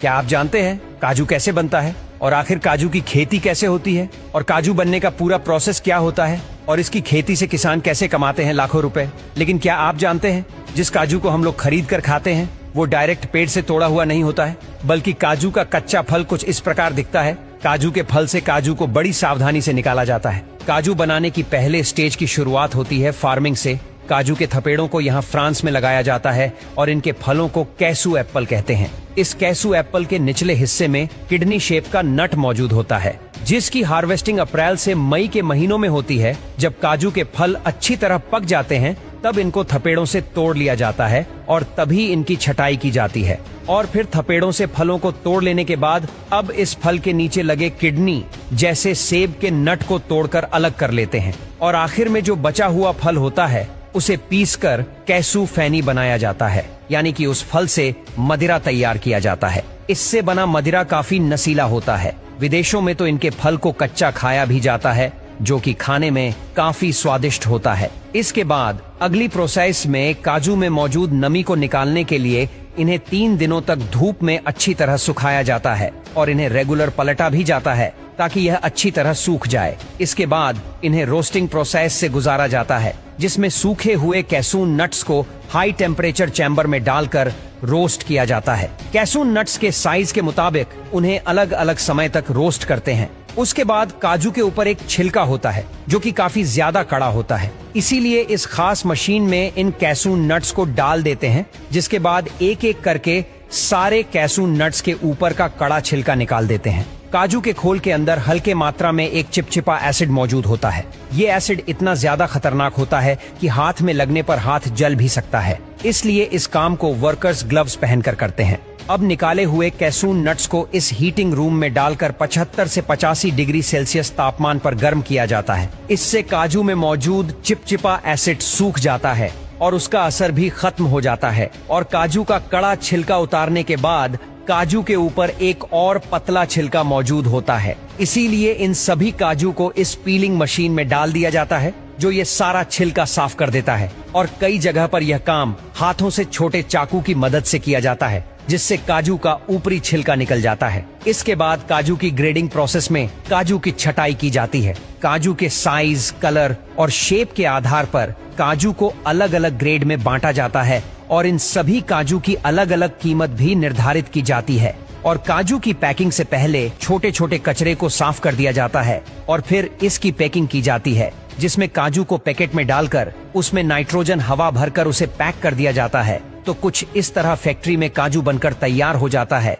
क्या आप जानते हैं काजू कैसे बनता है और आखिर काजू की खेती कैसे होती है और काजू बनने का पूरा प्रोसेस क्या होता है और इसकी खेती से किसान कैसे कमाते हैं लाखों रुपए। लेकिन क्या आप जानते हैं जिस काजू को हम लोग खरीद कर खाते हैं वो डायरेक्ट पेड़ से तोड़ा हुआ नहीं होता है, बल्कि काजू का कच्चा फल कुछ इस प्रकार दिखता है। काजू के फल से काजू को बड़ी सावधानी से निकाला जाता है। काजू बनाने की पहले स्टेज की शुरुआत होती है फार्मिंग से। काजू के थपेड़ों को यहाँ फ्रांस में लगाया जाता है और इनके फलों को कैसू एप्पल कहते हैं। इस कैसू एप्पल के निचले हिस्से में किडनी शेप का नट मौजूद होता है, जिसकी हार्वेस्टिंग अप्रैल से मई के महीनों में होती है। जब काजू के फल अच्छी तरह पक जाते हैं तब इनको थपेड़ों से तोड़ लिया जाता है और तभी इनकी छटाई की जाती है। और फिर थपेड़ों से फलों को तोड़ लेने के बाद अब इस फल के नीचे लगे किडनी जैसे सेब के नट को तोड़कर अलग कर लेते हैं और आखिर में जो बचा हुआ फल होता है उसे पीसकर कैसू फैनी बनाया जाता है, यानी कि उस फल से मदिरा तैयार किया जाता है। इससे बना मदिरा काफी नशीला होता है। विदेशों में तो इनके फल को कच्चा खाया भी जाता है, जो कि खाने में काफी स्वादिष्ट होता है। इसके बाद अगली प्रोसेस में काजू में मौजूद नमी को निकालने के लिए इन्हें 3 दिनों तक धूप में अच्छी तरह सुखाया जाता है और इन्हें रेगुलर पलटा भी जाता है ताकि यह अच्छी तरह सूख जाए। इसके बाद इन्हें रोस्टिंग प्रोसेस से गुजारा जाता है, जिसमें सूखे हुए कैसून नट्स को हाई टेम्परेचर चैम्बर में डालकर रोस्ट किया जाता है। कैसून नट्स के साइज के मुताबिक उन्हें अलग अलग समय तक रोस्ट करते हैं। उसके बाद काजू के ऊपर एक छिलका होता है जो कि काफी ज्यादा कड़ा होता है, इसीलिए इस खास मशीन में इन कैसून नट्स को डाल देते हैं, जिसके बाद एक एक करके सारे कैसून नट्स के ऊपर का कड़ा छिलका निकाल देते हैं। काजू के खोल के अंदर हल्के मात्रा में एक चिपचिपा एसिड मौजूद होता है। ये एसिड इतना ज्यादा खतरनाक होता है कि हाथ में लगने पर हाथ जल भी सकता है, इसलिए इस काम को वर्कर्स ग्लव्स पहनकर करते हैं। अब निकाले हुए कैसून नट्स को इस हीटिंग रूम में डालकर 75 से 85 डिग्री सेल्सियस तापमान पर गर्म किया जाता है। इससे काजू में मौजूद चिपचिपा एसिड सूख जाता है और उसका असर भी खत्म हो जाता है और काजू का कड़ा छिलका उतारने के बाद काजू के ऊपर एक और पतला छिलका मौजूद होता है। इसीलिए इन सभी काजू को इस पीलिंग मशीन में डाल दिया जाता है, जो ये सारा छिलका साफ कर देता है। और कई जगह पर यह काम हाथों से छोटे चाकू की मदद से किया जाता है, जिससे काजू का ऊपरी छिलका निकल जाता है। इसके बाद काजू की ग्रेडिंग प्रोसेस में काजू की छटाई की जाती है। काजू के साइज, कलर और शेप के आधार पर काजू को अलग अलग ग्रेड में बांटा जाता है और इन सभी काजू की अलग अलग कीमत भी निर्धारित की जाती है। और काजू की पैकिंग से पहले छोटे छोटे कचरे को साफ कर दिया जाता है और फिर इसकी पैकिंग की जाती है, जिसमें काजू को पैकेट में डालकर उसमें नाइट्रोजन हवा भरकर उसे पैक कर दिया जाता है। तो कुछ इस तरह फैक्ट्री में काजू बनकर तैयार हो जाता है।